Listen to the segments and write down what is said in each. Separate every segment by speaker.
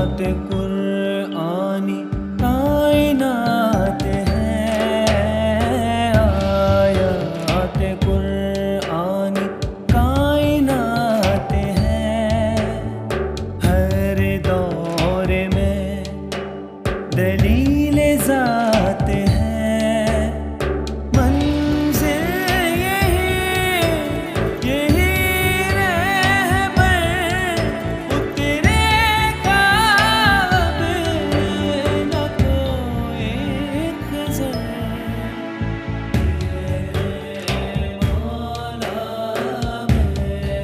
Speaker 1: Kuranyi कायनात हैं, आयात कुरआनी कायनात हैं। हर दौर में दलील ज़ात हैं, मंज़िल यही रहबर उतरेगा अब न कोई खज़र। मेरे मौला मेरे मौला मेरे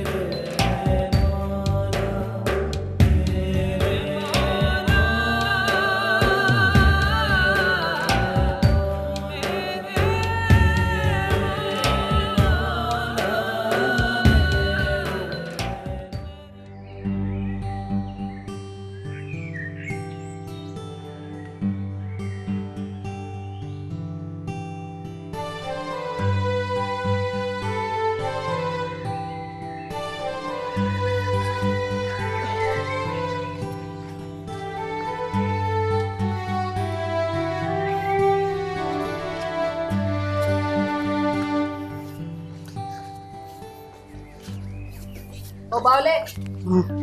Speaker 2: ओ बावले,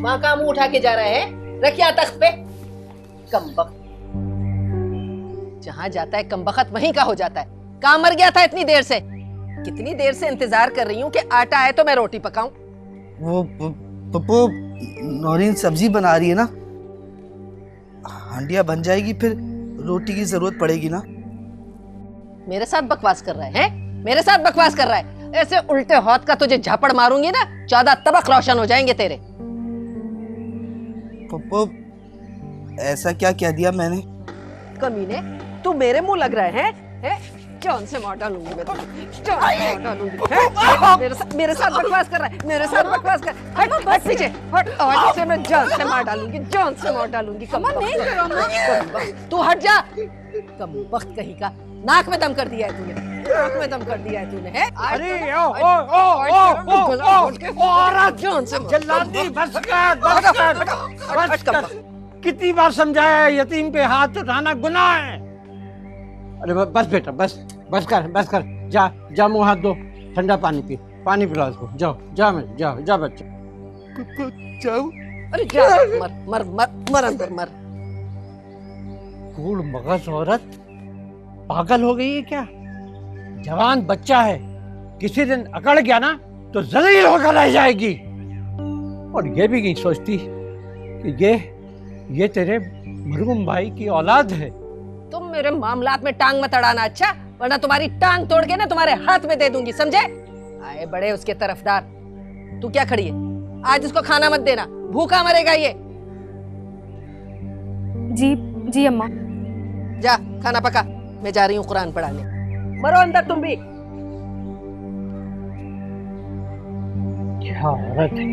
Speaker 2: वहाँ का मुंह उठा के जा रहा है? रखिया तख्त पे। कमबख्त, जहाँ जाता है कमबख्त वहीं का हो जाता है। कहाँ मर गया था इतनी देर से? कितनी देर से इंतजार कर रही हूँ कि आटा आए तो मैं रोटी पकाऊं।
Speaker 3: वो पप्पू नौरीन सब्जी बना रही है ना, हांडिया बन जाएगी फिर रोटी की जरूरत पड़ेगी ना।
Speaker 2: मेरे साथ बकवास कर रहा है? मेरे साथ बकवास कर रहा है? ऐसे उल्टे हाथ का तुझे झापड़ मारूंगी ना, 14 तबक रोशन हो जाएंगे तेरे।
Speaker 3: पप्पू ऐसा क्या कह दिया मैंने?
Speaker 2: कमीने, तू मेरे मुंह लग रहा है? जान से मार डालूंगी मैं तुझे, जान से मार डालूंगी। मेरे साथ बकवास कर रहा है, मेरे साथ बकवास कर। हट पीछे हट, आज से मैं जान से मार डालूंगी, जान से मार डालूंगी। तू हट जा। कमबख्त कहीं का, नाक में दम कर दिया है तूने, नाक में दम कर दिया है तूने। है
Speaker 4: अरे औरत जल्लादी, बस कर। कितनी बार समझाया है, यतीम पे हाथ उठाना गुनाह है। अरे बस बेटा, बस कर। जा मुंह हाथ धो, ठंडा पानी पिला उसको। जाओ बच्चा।
Speaker 3: जाओ।
Speaker 2: अरे जा, मर अंदर मर।
Speaker 4: फूल मगज औरत पागल हो गई है क्या? जवान बच्चा है, किसी दिन अकड़ गया ना तो जलील होकर रह जाएगी। और ये भी नहीं सोचती कि ये तेरे मरहूम भाई की औलाद है।
Speaker 2: तुम मेरे मामलात में टांग मत अड़ाना, अच्छा? वरना तुम्हारी टांग तोड़ के ना तुम्हारे हाथ में दे दूंगी, समझे? आए बड़े उसके तरफदार। तू क्या खड़ी है? आज इसको खाना मत देना, भूखा मरेगा ये।
Speaker 5: जी अम्मा।
Speaker 2: जा खाना पका, मैं जा रही हूँ कुरान पढ़ाने। मरो अंदर तुम भी।
Speaker 4: क्या औरत है।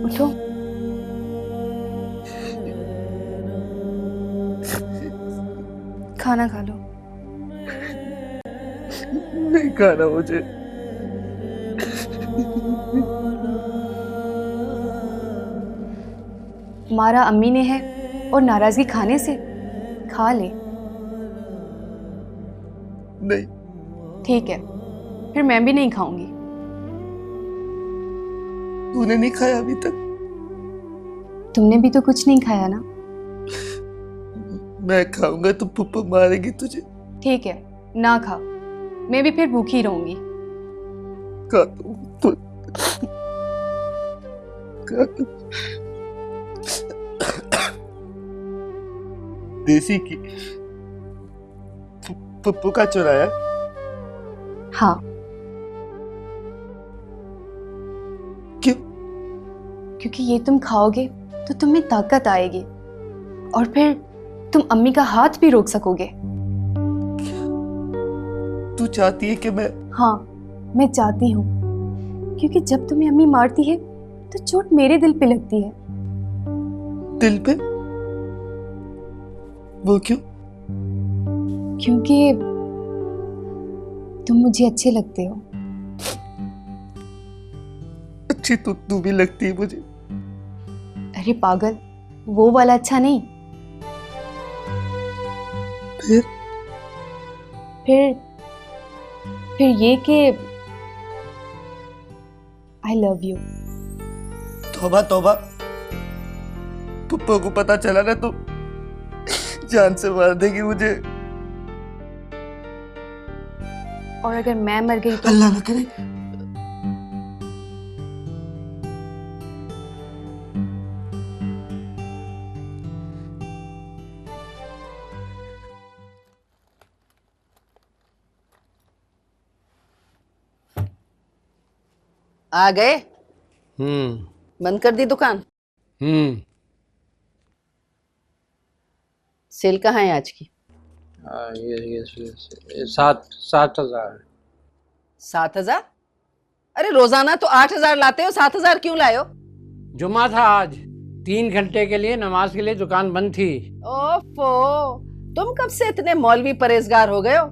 Speaker 5: उठो। खाना खा लो।
Speaker 3: नहीं खाना मुझे।
Speaker 5: मारा अम्मी ने है और नाराजगी खाने से? खा ले।
Speaker 3: नहीं।
Speaker 5: ठीक है, फिर मैं भी नहीं खाऊंगी।
Speaker 3: तूने नहीं खाया अभी तक?
Speaker 5: तुमने भी तो कुछ नहीं खाया ना।
Speaker 3: मैं खाऊंगा तो पप्पू मारेगी तुझे।
Speaker 5: ठीक है, ना खाओ, मैं भी फिर भूखी रहूंगी।
Speaker 3: खा तो खा तो। देसी की पप्पू का चुराया?
Speaker 5: हाँ।
Speaker 3: क्यों?
Speaker 5: क्योंकि ये तुम खाओगे तो तुम्हें ताकत आएगी और फिर तुम अम्मी का हाथ भी रोक सकोगे।
Speaker 3: तू चाहती है कि मैं?
Speaker 5: हाँ, मैं चाहती हूँ, क्योंकि जब तुम्हें अम्मी मारती है तो चोट मेरे दिल पे लगती है।
Speaker 3: दिल पे? वो क्यों?
Speaker 5: क्योंकि तुम मुझे अच्छे लगते हो।
Speaker 3: अच्छी तो तू भी लगती है मुझे।
Speaker 5: अरे पागल, वो वाला अच्छा नहीं।
Speaker 3: फिर?
Speaker 5: फिर ये कि आई लव यू।
Speaker 3: तौबा तौबा, पप्पू को पता चला ना तो जान से मार देगी मुझे।
Speaker 5: और अगर मैं मर गई तो?
Speaker 3: अल्लाह ना करे।
Speaker 2: आ गए?
Speaker 4: हम्म।
Speaker 2: बंद कर दी दुकान? सेल कहाँ है आज की?
Speaker 4: ये 7,000।
Speaker 2: 7,000? अरे रोजाना तो 8,000 लाते हो, 7,000 क्यों लाए हो?
Speaker 4: जुमा था आज, 3 घंटे के लिए नमाज के लिए दुकान बंद थी।
Speaker 2: ओफो, तुम कब से इतने मौलवी परहेजगार हो गए हो?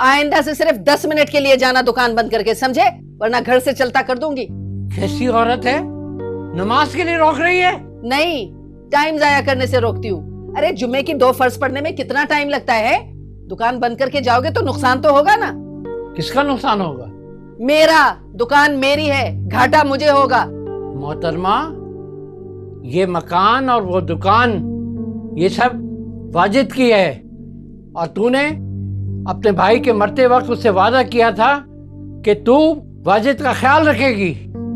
Speaker 2: आइंदा से सिर्फ 10 मिनट के लिए जाना दुकान बंद करके, समझे? वरना घर से चलता कर दूंगी।
Speaker 4: कैसी औरत है, नमाज के लिए रोक रही है?
Speaker 2: नहीं, टाइम जाया करने से रोकती हूँ। अरे जुम्मे की 2 फर्ज पढ़ने में कितना टाइम लगता है? दुकान बंद करके जाओगे तो नुकसान तो होगा ना।
Speaker 4: किसका नुकसान होगा?
Speaker 2: मेरा, दुकान मेरी है, घाटा मुझे होगा।
Speaker 4: मोहतरमा, ये मकान और वो दुकान ये सब वाजिद की है, और तूने अपने भाई के मरते वक्त उससे वादा किया था कि तू वाजिद का ख्याल रखेगी।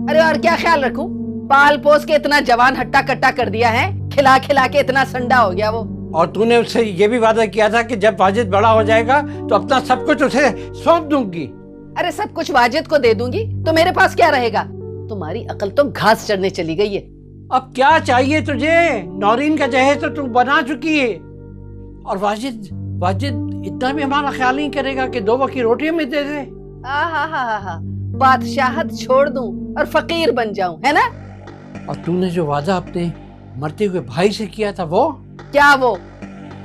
Speaker 2: अरे और क्या ख्याल रखूं? पाल पोस के इतना जवान हट्टा कट्टा कर दिया है, खिला खिला के इतना संडा हो गया वो।
Speaker 4: और तूने उससे ये भी वादा किया था कि जब वाजिद बड़ा हो जाएगा तो अपना सब कुछ उसे सौंप दूंगी।
Speaker 2: अरे सब कुछ वाजिद को दे दूंगी तो मेरे पास क्या रहेगा? तुम्हारी अकल तो घास चढ़ने चली गई है।
Speaker 4: अब क्या चाहिए तुझे? नौरीन का जहेज तो तू बना चुकी है, और वाजिद इतना भी हमारा ख्याल नहीं करेगा कि 2 वक्त की रोटी हमें दे दे।
Speaker 2: हा, बादशाहत छोड़ दूं और फकीर बन जाऊं, है ना?
Speaker 4: और तूने जो वादा अपने मरते हुए भाई से किया था वो?
Speaker 2: क्या वो?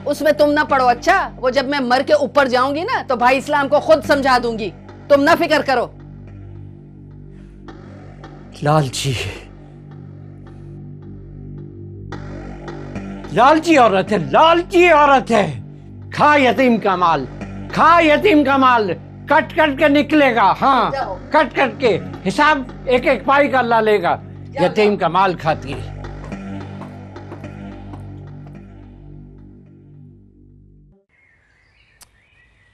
Speaker 2: उसमें तुम ना पड़ो। अच्छा, वो जब मैं मर के ऊपर जाऊंगी ना तो भाई इस्लाम को खुद समझा दूंगी, तुम ना फिक्र करो।
Speaker 4: लालची औरत है, लालची औरत है। खा यतीम का माल, खा यतीम का माल, कट कट के निकलेगा। हाँ, कट कट के हिसाब एक एक पाई का अल्लाह लेगा। यतीम का माल खाती है।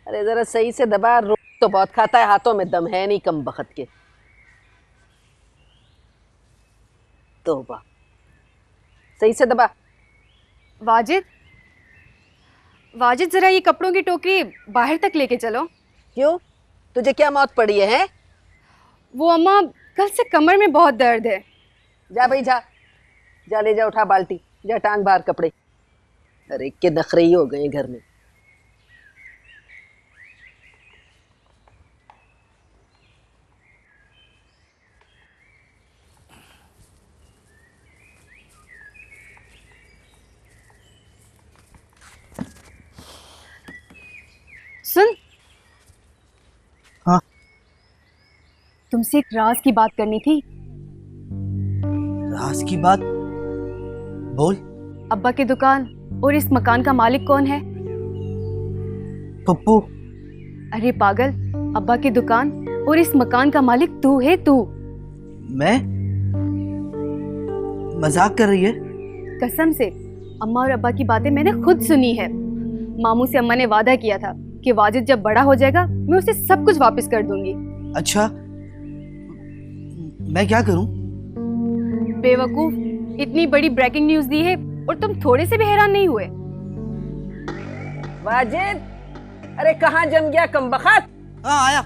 Speaker 2: अरे जरा सही से दबा, रोक तो बहुत खाता है, हाथों में दम है नहीं कम बखत के। तौबा, सही से दबा।
Speaker 5: वाजिद जरा ये कपड़ों की टोकरी बाहर तक लेके चलो।
Speaker 2: क्यों, तुझे क्या मौत पड़ी है?
Speaker 5: वो अम्मा, कल से कमर में बहुत दर्द है।
Speaker 2: जा भाई जा, जा ले जा, उठा बाल्टी, जा टांग बाहर कपड़े। अरे के नखरे ही हो गए घर में।
Speaker 5: सुन,
Speaker 3: हाँ?
Speaker 5: तुमसे एक राज की बात करनी थी।
Speaker 3: राज की बात? बोल।
Speaker 5: अब्बा की दुकान और इस मकान का मालिक कौन है?
Speaker 3: पप्पू।
Speaker 5: अरे पागल, अब्बा की दुकान और इस मकान का मालिक तू है, तू।
Speaker 3: मैं? मजाक कर रही है?
Speaker 5: कसम से, अम्मा और अब्बा की बातें मैंने खुद सुनी है। मामू से अम्मा ने वादा किया था कि वाजिद जब बड़ा हो जाएगा मैं उसे सब कुछ वापस कर दूंगी।
Speaker 3: अच्छा, मैं क्या करूं?
Speaker 5: बेवकूफ, इतनी बड़ी ब्रेकिंग न्यूज दी है और तुम थोड़े से भी हैरान नहीं हुए?
Speaker 2: वाजिद, अरे कहाँ जम गया कमबख्त?
Speaker 3: हाँ आया।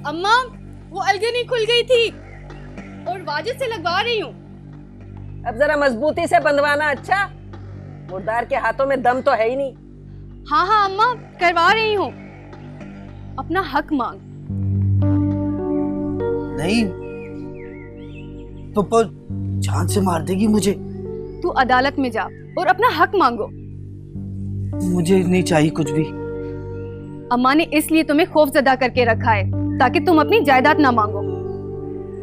Speaker 5: अम्मा वो अलगनी खुल गई थी और वाजिद से लगवा रही हूँ।
Speaker 2: अब जरा मजबूती से बंधवाना। अच्छा, मुर्दार के हाथों में दम तो है ही नहीं।
Speaker 5: हाँ हाँ अम्मा करवा रही हूँ, अपना हक मांग।
Speaker 3: नहीं, पप्पा जान से मार देगी मुझे।
Speaker 5: तू अदालत में जा और अपना हक मांगो।
Speaker 3: मुझे नहीं चाहिए कुछ भी।
Speaker 5: अम्मा ने इसलिए तुम्हें खौफजदा करके रखा है ताकि तुम अपनी जायदाद ना मांगो।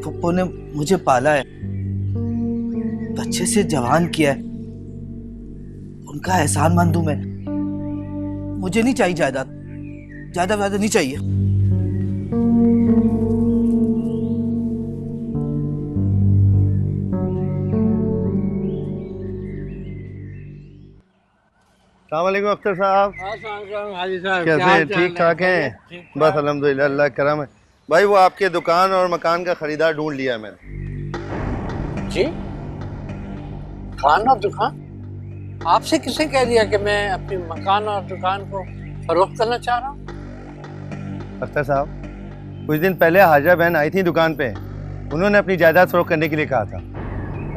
Speaker 3: पप्पो ने मुझे पाला है, बच्चे से जवान किया है, उनका एहसान मंद हूं मैं। मुझे नहीं चाहिए जायदाद, जायदाद वायदाद नहीं चाहिए।
Speaker 6: अस्सलामुअलैकुम अख्तर साहब,
Speaker 4: हाजी साहब
Speaker 6: कैसे? ठीक ठाक हैं? बस अल्हम्दुलिल्लाह, अल्लाह का करम है। भाई वो आपके दुकान और मकान का खरीदार ढूंढ लिया है मैंने।
Speaker 4: जी, खान और दुकान? आपसे किसने कह दिया कि मैं अपनी मकान और दुकान को फरोख्त करना चाह रहा हूँ?
Speaker 6: अख्तर साहब, कुछ दिन पहले हाजरा बहन आई थी दुकान पे, उन्होंने अपनी जायदाद फरोख्त करने के लिए कहा था।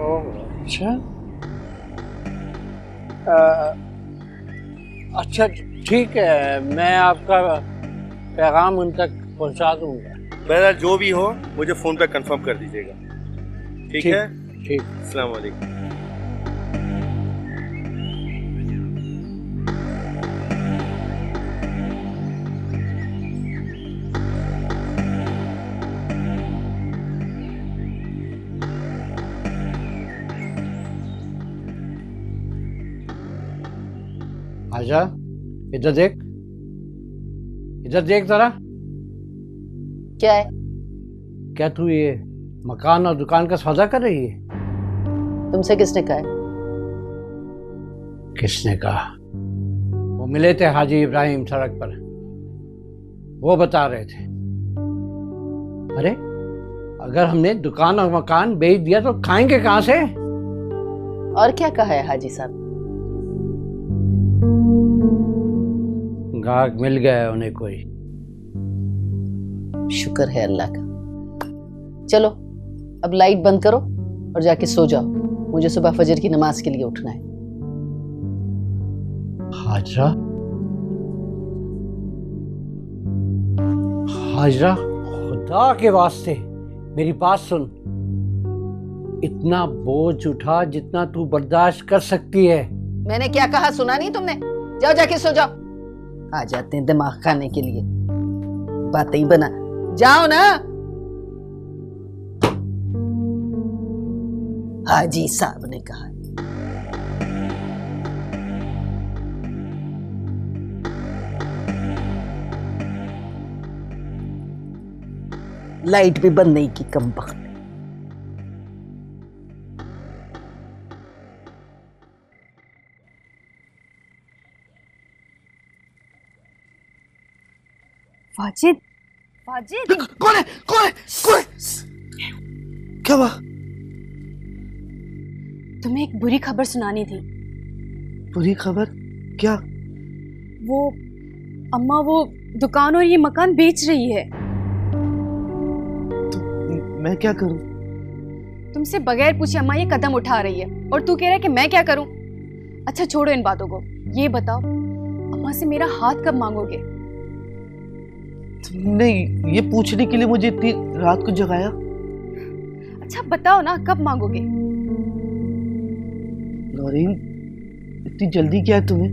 Speaker 4: ओह अच्छा, अच्छा ठीक है, मैं आपका पैगाम उन तक पहुंचा दूंगा।
Speaker 6: बहरहाल जो भी हो मुझे फोन पे कंफर्म कर दीजिएगा। ठीक है?
Speaker 4: ठीक।
Speaker 6: अस्सलाम वालेकुम।
Speaker 4: आजा, इधर देख, इधर देख जरा।
Speaker 2: क्या है?
Speaker 4: क्या तू ये मकान और दुकान का सौदा कर रही है?
Speaker 2: तुमसे किसने कहा है?
Speaker 4: किसने कहा? वो मिले थे हाजी इब्राहिम सड़क पर, वो बता रहे थे। अरे अगर हमने दुकान और मकान बेच दिया तो खाएंगे कहाँ से?
Speaker 2: और क्या कहा है हाजी साहब?
Speaker 4: गाहक मिल गया है उन्हें कोई।
Speaker 2: शुक्र है अल्लाह का। चलो अब लाइट बंद करो और जाके सो जाओ, मुझे सुबह फजर की नमाज के लिए उठना है।
Speaker 4: हाजरा, हाजरा, खुदा के वास्ते मेरी बात सुन। इतना बोझ उठा जितना तू बर्दाश्त कर सकती है।
Speaker 2: मैंने क्या कहा सुना नहीं तुमने? जाओ जाके सो जाओ। आ जाते हैं दिमाग खाने के लिए, बातें ही बना। जाओ ना। हाजी साहब ने कहा। लाइट भी बंद नहीं की कमबख्त।
Speaker 5: वाजिद, वाजिद,
Speaker 3: कौन है? कौन है? कौन है? क्या हुआ?
Speaker 5: तुम्हें एक बुरी खबर सुनानी थी।
Speaker 3: बुरी खबर? क्या?
Speaker 5: वो अम्मा वो दुकान और ये मकान बेच रही है।
Speaker 3: तो मैं क्या करूं?
Speaker 5: तुमसे बगैर पूछे अम्मा ये कदम उठा रही है और तू कह रहा है कि मैं क्या करूं? अच्छा छोड़ो इन बातों को, ये बताओ अम्मा से मेरा हाथ कब मांगोगे?
Speaker 3: नहीं, ये पूछने के लिए मुझे इतनी रात को जगाया?
Speaker 5: अच्छा बताओ ना कब मांगोगे?
Speaker 3: नौरीन, इतनी जल्दी क्या है तुम्हें?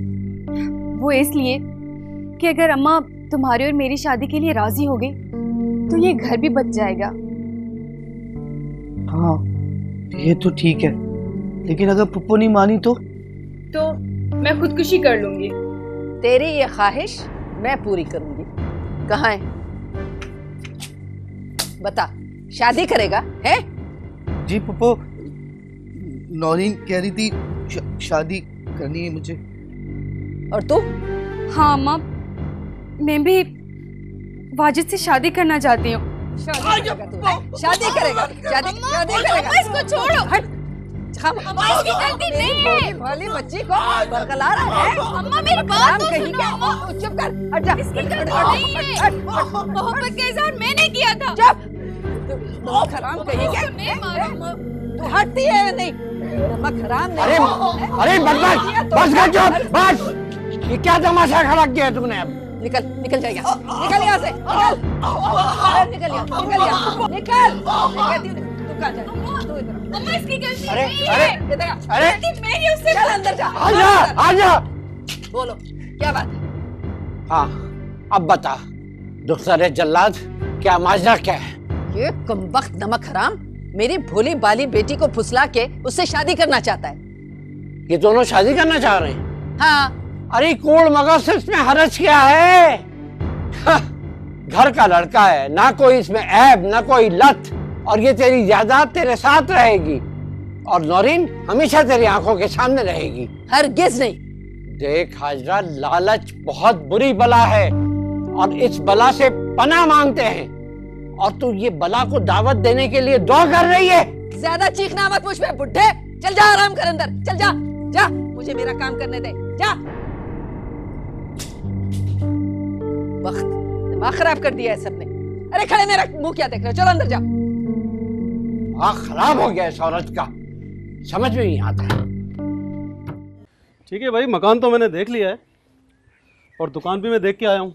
Speaker 5: वो इसलिए कि अगर अम्मा तुम्हारी और मेरी शादी के लिए राजी हो गई तो ये घर भी बच जाएगा।
Speaker 3: हाँ ये तो ठीक है, लेकिन अगर पप्पू नहीं मानी तो
Speaker 5: मैं खुदकुशी कर लूंगी।
Speaker 2: तेरी ये ख्वाहिश मैं पूरी करूंगी। कहाँ है? बता, शादी करेगा है?
Speaker 3: जी पप्पू, नौरीन कह रही थी शादी करनी है मुझे।
Speaker 2: और तू?
Speaker 5: हाँ अम्मा, मैं भी वाजिद से शादी करना चाहती हूँ।
Speaker 2: शादी करेगा तू? शादी करेगा? शादी करेगा?
Speaker 5: इसको छोड़ो।
Speaker 2: हट,
Speaker 5: अम्मा इसकी गलती नहीं है।
Speaker 2: भोली भाली बच्ची को बरगला रहा है।
Speaker 5: अम्मा मेरी बात
Speaker 2: हराम
Speaker 5: तो
Speaker 2: कहीं
Speaker 5: सुनो
Speaker 2: क्या?
Speaker 5: अम्मा।
Speaker 2: चुप कर, हट जा।
Speaker 5: इसकी
Speaker 2: हट,
Speaker 5: गलती
Speaker 2: हट,
Speaker 5: नहीं है।
Speaker 2: हट, हट,
Speaker 5: मोहब्बत का इजहार मैंने किया था।
Speaker 2: चुप। नमक हराम कहीं क्या?
Speaker 5: नहीं मारो अम्मा।
Speaker 2: तू हटती है या नहीं? नमक हराम नहीं।
Speaker 4: अरे बदमाश, बस कर चुप, बस। ये क्या तमाशा खड़ा किया तुमने अब?
Speaker 2: निकल निकल जाइए, निकल यहाँ से, निकल। अरे निकल यहाँ, निकल यहाँ, निकल। मैं कहती हूँ तू कहाँ जा रही है? तू इधर आ।
Speaker 5: अम्मा इसकी गलती
Speaker 4: अरे,
Speaker 5: नहीं
Speaker 4: अरे,
Speaker 5: है।
Speaker 2: इधर आ।
Speaker 4: अरे,
Speaker 5: गलती मेरी उससे।
Speaker 2: चल अंदर जा।
Speaker 4: आजा, आजा।
Speaker 2: बोलो क्या बात है?
Speaker 4: हाँ, अब बता, दुख्तरे जल्लाद, क्या माजरा क्या है?
Speaker 2: ये कमबख्त नमक हराम मेरी भोली बाली बेटी को फुसला के उससे शादी करना चाहता है।
Speaker 4: ये दोनों शादी करना चाह रहे हैं?
Speaker 2: हाँ,
Speaker 4: अरे कोड़ मगज इसमें हरज क्या है? हाँ, घर का लड़का है, ना कोई इसमें ऐब, ना कोई लत, और ये तेरी जायदाद तेरे साथ रहेगी, और नौरीन हमेशा तेरी आंखों के सामने रहेगी।
Speaker 2: हरगिज नहीं।
Speaker 4: देख हाजरा, लालच बहुत बुरी बला है, और इस बला से पनाह मांगते हैं, और तू ये बला को दावत देने के लिए दुआ कर रही है।
Speaker 2: ज्यादा चीखना मत मुझ पे बुड्ढे। चल जा, आराम कर अंदर, चल जा जा, मुझे मेरा काम करने दे, जा। वक्त दिमाग खराब कर दिया है सबने। अरे खड़े मेरा मुंह क्या देख रहे हो? चलो अंदर जाओ।
Speaker 4: आँख खराब हो गया इस औरत का, समझ में नहीं आता है।
Speaker 7: ठीक है भाई, मकान तो मैंने देख लिया है और दुकान भी मैं देख के आया हूँ।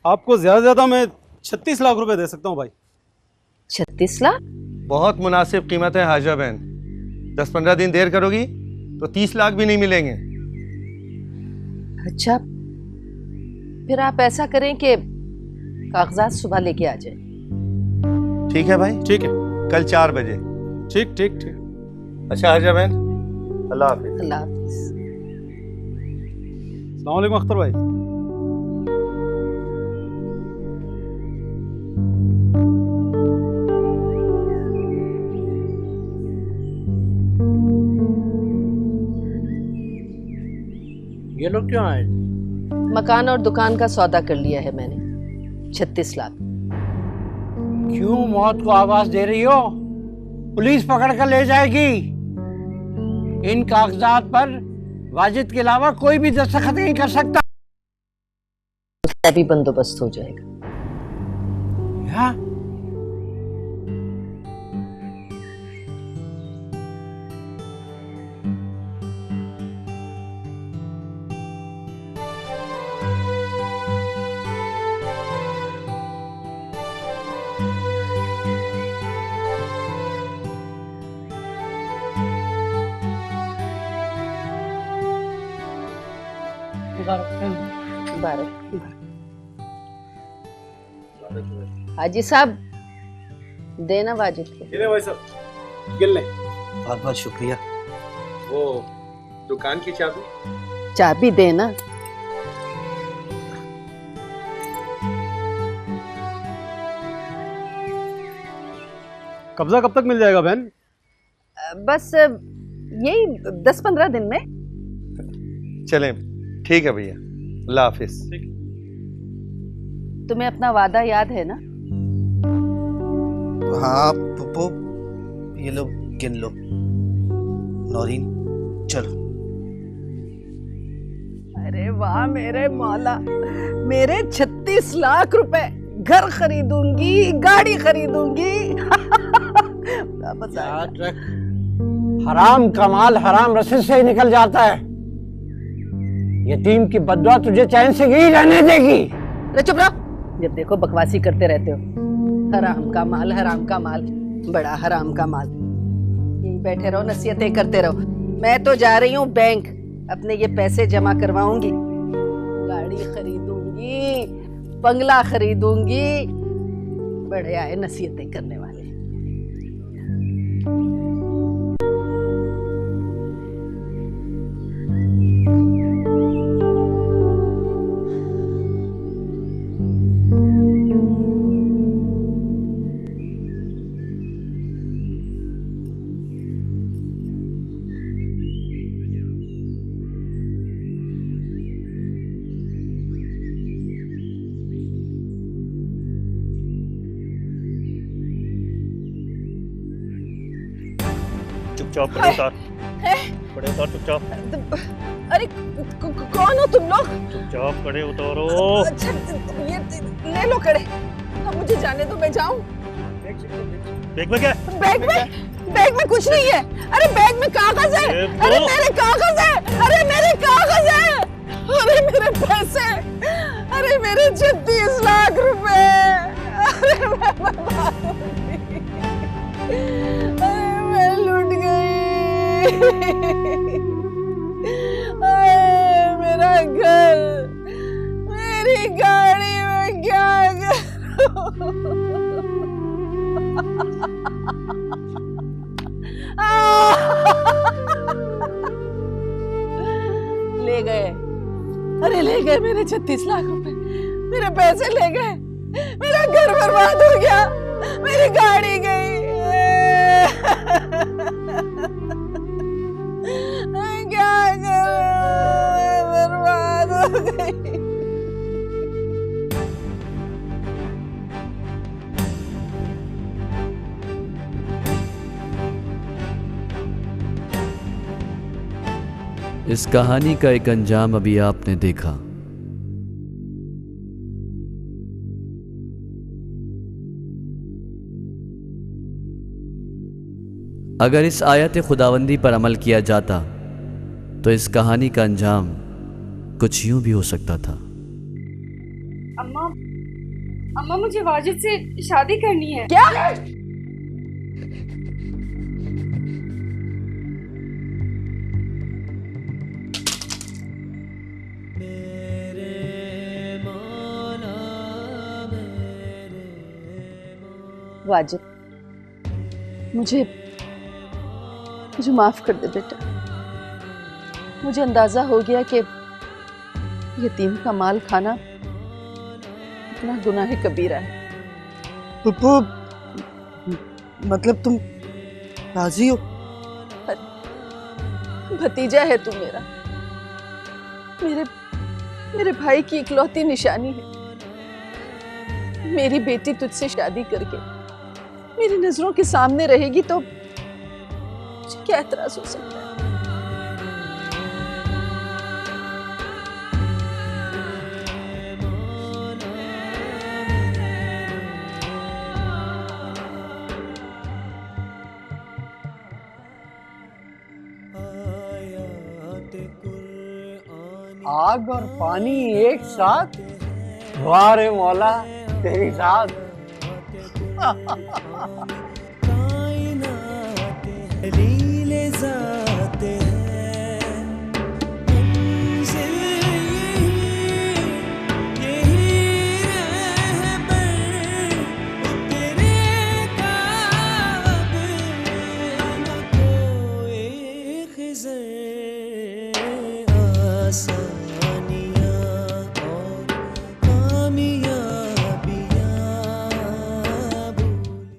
Speaker 7: आपको ज़्यादा से ज़्यादा मैं 36 लाख रुपए दे सकता हूँ भाई।
Speaker 2: 36 लाख?
Speaker 6: बहुत मुनासिब कीमत है हाजा बहन। 10-15 दिन देर करोगी तो 30 लाख भी नहीं मिलेंगे।
Speaker 2: अच्छा, फिर आप ऐसा करें कि कागजात सुबह लेके आ जाए।
Speaker 6: ठीक है भाई,
Speaker 7: ठीक है,
Speaker 6: कल 4 बजे।
Speaker 7: ठीक ठीक ठीक।
Speaker 6: अच्छा हाजा बहन, अल्लाह हाफिज।
Speaker 2: अल्लाह हाफिज।
Speaker 7: अस्सलाम वालेकुम अख्तर भाई।
Speaker 4: ये लोग क्यों आए?
Speaker 2: मकान और दुकान का सौदा कर लिया है मैंने, 36 लाख।
Speaker 4: क्यों मौत को आवाज दे रही हो? पुलिस पकड़ कर ले जाएगी। इन कागजात पर वाजिद के अलावा कोई भी दस्तखत नहीं कर सकता।
Speaker 2: उसका भी बंदोबस्त हो जाएगा।
Speaker 4: हाँ?
Speaker 2: हाजी साहब, देना वाजिद को।
Speaker 7: गिने भाई साहब, गिन लें।
Speaker 3: बहुत बहुत शुक्रिया।
Speaker 7: वो दुकान की चाबी।
Speaker 2: चाबी देना।
Speaker 7: कब्जा कब तक मिल जाएगा बहन?
Speaker 2: बस यही 10-15 दिन में।
Speaker 6: चलें, ठीक है भैया, अल्लाह हाफिज।
Speaker 2: तुम्हें अपना वादा याद है ना?
Speaker 3: हाँ पप्पू, ये लो गिन लो। नौरीन चलो।
Speaker 2: अरे वाह मेरे मौला, मेरे 36 लाख रुपए। घर खरीदूंगी, गाड़ी खरीदूंगी। बड़ा मजा आएगा।
Speaker 4: याद रख, हराम का माल हराम रस्से से ही निकल जाता है। यतीम की बद्दुआ तुझे चैन से नहीं रहने देगी।
Speaker 2: अरे चुप रहो, जब देखो बकवासी करते रहते हो। हराम का माल, हराम का माल, बड़ा हराम का माल। यहीं बैठे रहो, नसीहतें करते रहो। मैं तो जा रही हूँ बैंक, अपने ये पैसे जमा करवाऊंगी, गाड़ी खरीदूंगी, बंगला खरीदूंगी। बड़े आए नसीहतें करने वाले।
Speaker 8: चुपचाप खड़े उतार,
Speaker 2: है?
Speaker 8: खड़े उतार चुपचाप,
Speaker 2: अरे कौन हो तुम लोग?
Speaker 8: चुपचाप खड़े उतारो।
Speaker 2: अच्छा ये ले लो कड़े, अब मुझे जाने दो, मैं जाऊं।
Speaker 8: बैग में क्या है?
Speaker 2: बैग में कुछ नहीं है। अरे बैग में कागज है। अरे मेरे कागज है। अरे मेरे कागज है। अरे मेरे पैसे, अरे मेरे 36 लाख रुपए। अरे मैं बर्बाद हो गई। अरे मैं लूट गई। अरे मेरा घर, मेरी गाड़ी में क्या करूं? ले गए, अरे ले गए मेरे 36 लाख रुपए, मेरे पैसे ले गए, मेरा घर बर्बाद हो गया, मेरी गाड़ी गई। मैं क्या करूं? बर्बाद हो गई।
Speaker 9: इस कहानी का एक अंजाम अभी आपने देखा। अगर इस आयत खुदावंदी पर अमल किया जाता तो इस कहानी का अंजाम कुछ यूं भी हो सकता था।
Speaker 5: अम्मा, अम्मा मुझे वाजिद से शादी करनी है।
Speaker 2: क्या? वाजिद, मुझे माफ कर दे बेटा। मुझे अंदाजा हो गया कि यतीम का माल खाना इतना गुनाह कबीरा है।
Speaker 3: पप्पू, मतलब तुम राजी हो?
Speaker 2: भतीजा है तू मेरा, मेरे भाई की इकलौती निशानी है। मेरी बेटी तुझसे शादी करके मेरी नजरों के सामने रहेगी तो मुझे क्या एतराज हो सकता है?
Speaker 4: आग और पानी एक साथ, वाह रे मौला तेरी साथ।
Speaker 1: लीले जाते हैं, मंजिल यही रहबर उतरेगा अब न कोई खिज़र आसा।